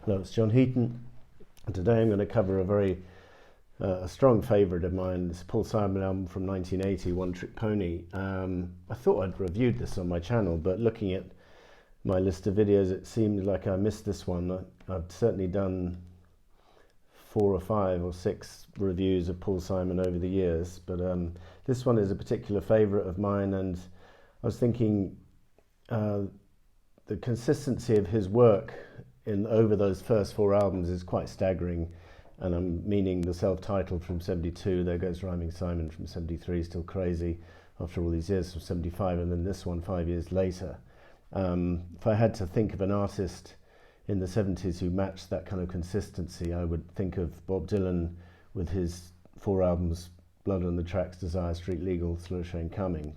Hello, it's John Heaton, and today I'm going to cover a very a strong favourite of mine. It's a Paul Simon album from 1980, One Trick Pony. I thought I'd reviewed this on my channel, but looking at my list of videos, it seemed like I missed this one. I've certainly done 4 or 5 or 6 reviews of Paul Simon over the years, but this one is a particular favourite of mine, and I was thinking the consistency of his work over those first 4 albums is quite staggering, and I'm meaning the self-titled from 72, There Goes Rhyming Simon from 73, Still Crazy after all these years from 75, and then this one 5 years later. If I had to think of an artist in the 70s who matched that kind of consistency, I would think of Bob Dylan with his 4 albums, Blood on the Tracks, Desire Street Legal, Slow Train Coming,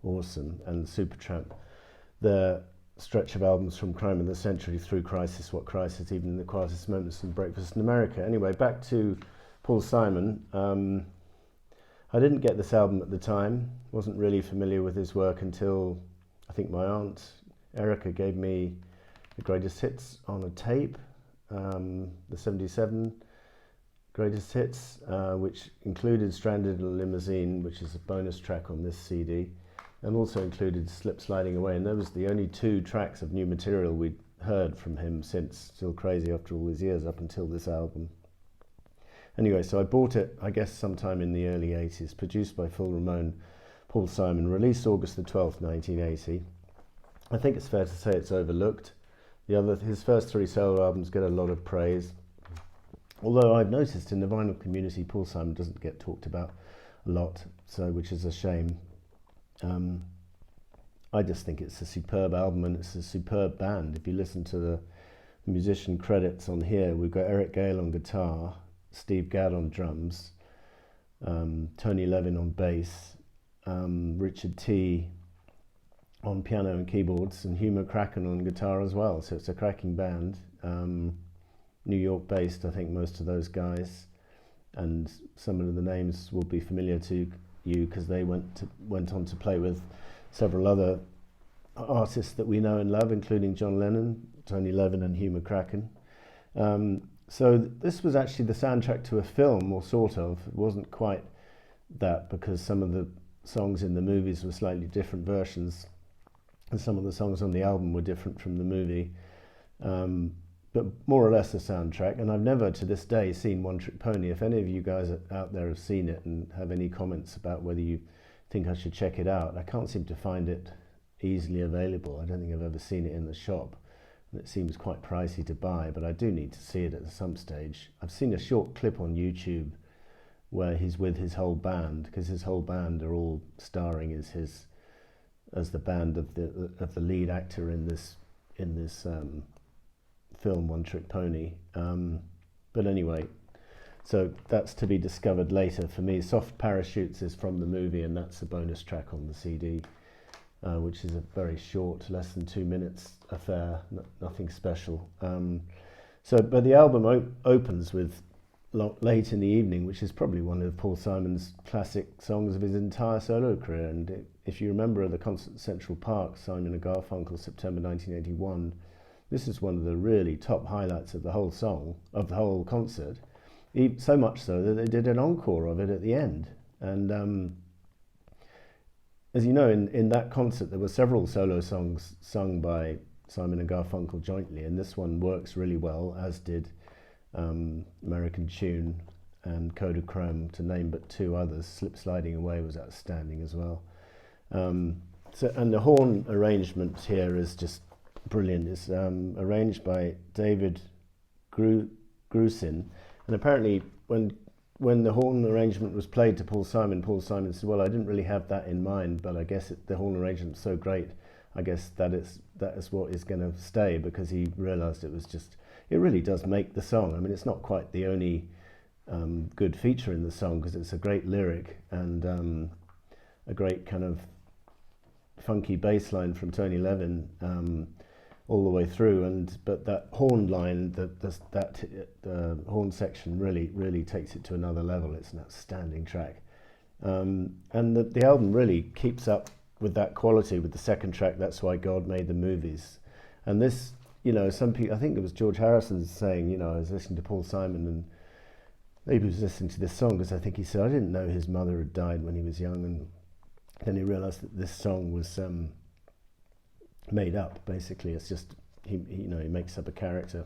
awesome, and Supertramp. The stretch of albums from Crime of the Century through Crisis, What Crisis, Even in the Quietest Moments, and Breakfast in America. Anyway, back to Paul Simon. I didn't get this album at the time, wasn't really familiar with his work until I think my aunt Erica gave me the greatest hits on a tape, the 77 greatest hits, which included Stranded in a Limousine, which is a bonus track on this CD, and also included Slip Sliding Away, and those were the only 2 tracks of new material we'd heard from him since Still Crazy after all these years, up until this album. Anyway, so I bought it, I guess, sometime in the early 80s, produced by Phil Ramone, Paul Simon, released August the 12th, 1980. I think it's fair to say it's overlooked. His first 3 solo albums get a lot of praise, although I've noticed in the vinyl community Paul Simon doesn't get talked about a lot, which is a shame. I just think it's a superb album, and it's a superb band. If you listen to the musician credits on here, we've got Eric Gale on guitar, Steve Gadd on drums, Tony Levin on bass, Richard T on piano and keyboards, and Hugh McCracken on guitar as well. So it's a cracking band, New York based, I think, most of those guys, and some of the names will be familiar to you because they went on to play with several other artists that we know and love, including John Lennon, Tony Levin, and Hugh McCracken. So this was actually the soundtrack to a film, or sort of. It wasn't quite that, because some of the songs in the movies were slightly different versions, and some of the songs on the album were different from the movie, but more or less a soundtrack. And I've never to this day seen One Trick Pony. If any of you guys out there have seen it and have any comments about whether you think I should check it out, I can't seem to find it easily available. I don't think I've ever seen it in the shop, and it seems quite pricey to buy, but I do need to see it at some stage. I've seen a short clip on YouTube where he's with his whole band, because his whole band are all starring as the band of the lead actor in this film, One Trick Pony. But anyway, so that's to be discovered later. For me, Soft Parachutes is from the movie, and that's a bonus track on the CD, which is a very short, less than 2 minutes affair, nothing special. But the album opens with Late in the Evening, which is probably one of Paul Simon's classic songs of his entire solo career. And if you remember the concert at Central Park, Simon and Garfunkel, September 1981, this is one of the really top highlights of the whole concert. So much so that they did an encore of it at the end. And as you know, in that concert there were several solo songs sung by Simon and Garfunkel jointly, and this one works really well, as did American Tune and Kodachrome, to name but 2 others. Slip Sliding Away was outstanding as well. And the horn arrangement here is just brilliant. It's arranged by David Grusin, and apparently when the horn arrangement was played to Paul Simon said, well, I didn't really have that in mind, but I guess the horn arrangement's so great, I guess that is what is going to stay, because he realized it really does make the song. I mean, it's not quite the only good feature in the song, because it's a great lyric and a great kind of funky bass line from Tony Levin all the way through, but that horn line, the horn section really takes it to another level. It's an outstanding track, and the album really keeps up with that quality with the second track, That's Why God Made the Movies. And this you know, some people, I think it was George Harrison saying, you know, I was listening to Paul Simon and maybe he was listening to this song because I think he said, I didn't know his mother had died when he was young, and then he realised that this song was made up, basically. It's just, you know, he makes up a character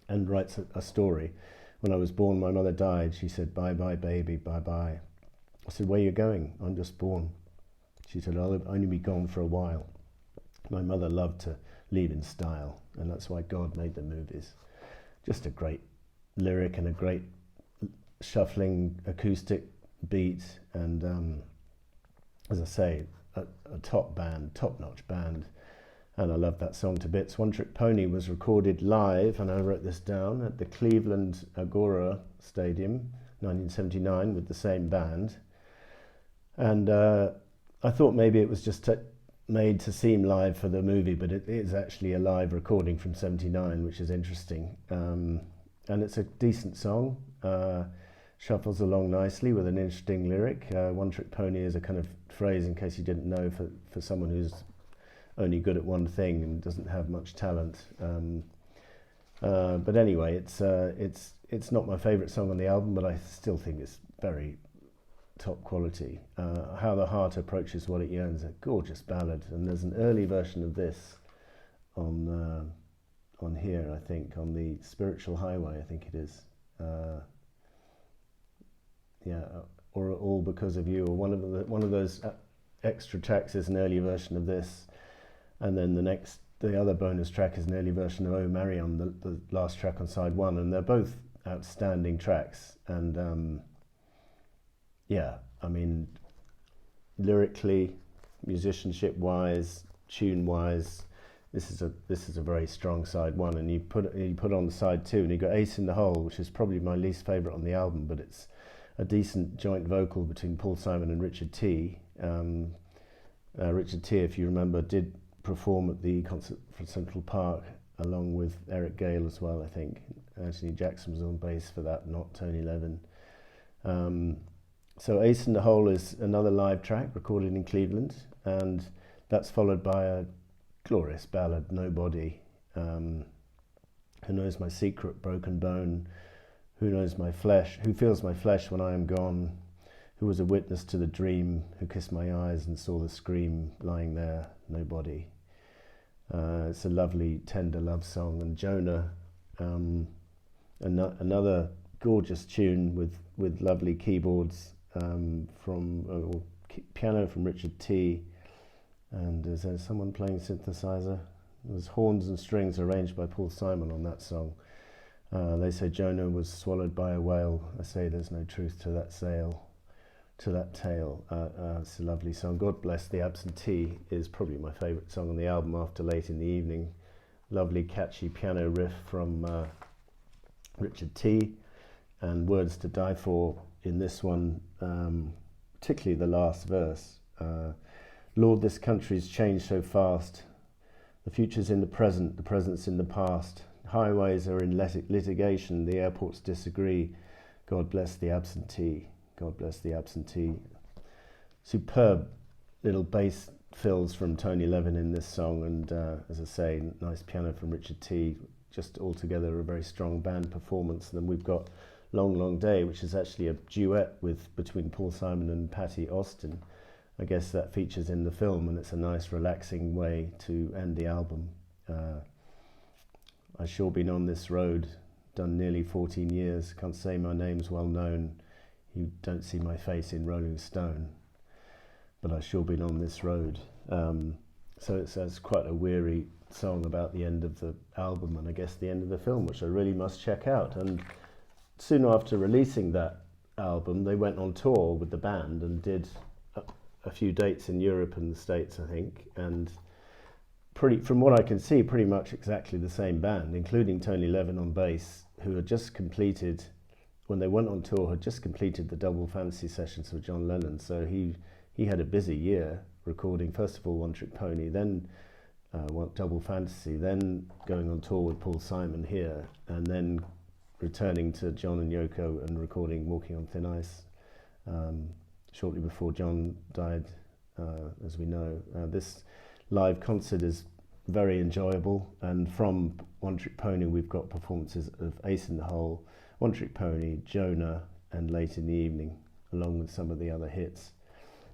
and writes a story. When I was born, my mother died. She said, bye bye baby, bye bye. I said, where are you going? I'm just born. She said, I'll only be gone for a while. My mother loved to leave in style, and that's why God made the movies. Just a great lyric and a great shuffling acoustic beat, and as I say, a top-notch band, and I love that song to bits. One Trick Pony was recorded live, and I wrote this down, at the Cleveland Agora Stadium, 1979, with the same band. And I thought maybe it was just made to seem live for the movie, but it is actually a live recording from '79, which is interesting. And it's a decent song, shuffles along nicely with an interesting lyric. One Trick Pony is a kind of phrase, in case you didn't know, for someone who's only good at one thing and doesn't have much talent. But anyway, it's not my favourite song on the album, but I still think it's very top quality. How the Heart Approaches What It Yearns, a gorgeous ballad, and there's an early version of this on here, I think, on the Spiritual Highway, I think it is. Or All Because of You, or one of those extra tracks is an early version of this, and then the other bonus track is an early version of Oh Marion, the last track on side one, and they're both outstanding tracks. And I mean, lyrically, musicianship-wise, tune-wise, this is a very strong side one. And you put on side two, and you got Ace in the Hole, which is probably my least favourite on the album, but it's a decent joint vocal between Paul Simon and Richard T. Richard T, if you remember, did perform at the concert for Central Park along with Eric Gale as well, I think. Anthony Jackson was on bass for that, not Tony Levin. So Ace in the Hole is another live track recorded in Cleveland, and that's followed by a glorious ballad, Nobody. Who knows my secret, broken bone? Who knows my flesh? Who feels my flesh when I am gone? Who was a witness to the dream? Who kissed my eyes and saw the scream lying there? Nobody. It's a lovely, tender love song. And Jonah, another gorgeous tune with lovely keyboards piano from Richard T. And is there someone playing synthesizer? There's horns and strings arranged by Paul Simon on that song. They say Jonah was swallowed by a whale. I say there's no truth to that tale. It's a lovely song. God Bless the Absentee is probably my favourite song on the album after Late in the Evening. Lovely catchy piano riff from Richard T. and words to die for in this one, particularly the last verse. Lord, this country's changed so fast. The future's in the present, the present's in the past. Highways are in litigation, the airports disagree. God bless the absentee. God bless the absentee. Superb little bass fills from Tony Levin in this song, and as I say, nice piano from Richard T. Just altogether a very strong band performance. And then we've got Long Long Day, which is actually a duet between Paul Simon and Patty Austin. I guess that features in the film, and it's a nice relaxing way to end the album. I sure been on this road, done nearly 14 years, can't say my name's well known, you don't see my face in Rolling Stone, but I sure been on this road. So it's quite a weary song about the end of the album, and I guess the end of the film, which I really must check out. And soon after releasing that album, they went on tour with the band and did a few dates in Europe and the States, I think, and from what I can see, pretty much exactly the same band, including Tony Levin on bass, who had just completed, when they went on tour, had just completed the Double Fantasy sessions with John Lennon. So he had a busy year recording, first of all, One Trick Pony, then Double Fantasy, then going on tour with Paul Simon here, and then returning to John and Yoko and recording Walking on Thin Ice shortly before John died, as we know. This live concert is very enjoyable. And from One Trick Pony, we've got performances of Ace in the Hole, One Trick Pony, Jonah, and Late in the Evening, along with some of the other hits.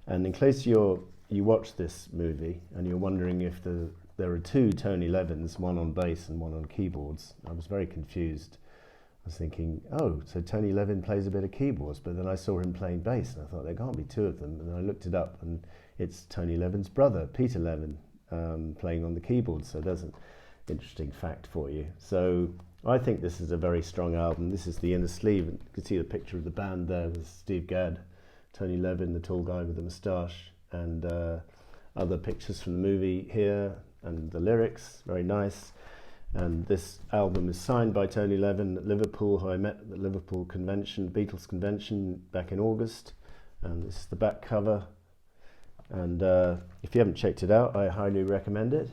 And in case you watch this movie and you're wondering if there are two Tony Levins, one on bass and one on keyboards, I was very confused. I was thinking, oh, so Tony Levin plays a bit of keyboards, but then I saw him playing bass, and I thought there can't be two of them. And then I looked it up, and it's Tony Levin's brother, Peter Levin, playing on the keyboards. So there's an interesting fact for you. So I think this is a very strong album. This is the inner sleeve, and you can see the picture of the band there with Steve Gadd, Tony Levin, the tall guy with the moustache, and other pictures from the movie here, and the lyrics, very nice. And this album is signed by Tony Levin at Liverpool, who I met at the Liverpool convention, Beatles convention, back in August. And this is the back cover. And if you haven't checked it out, I highly recommend it.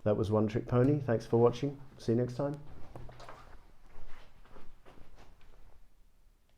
That was One Trick Pony. Thanks for watching. See you next time.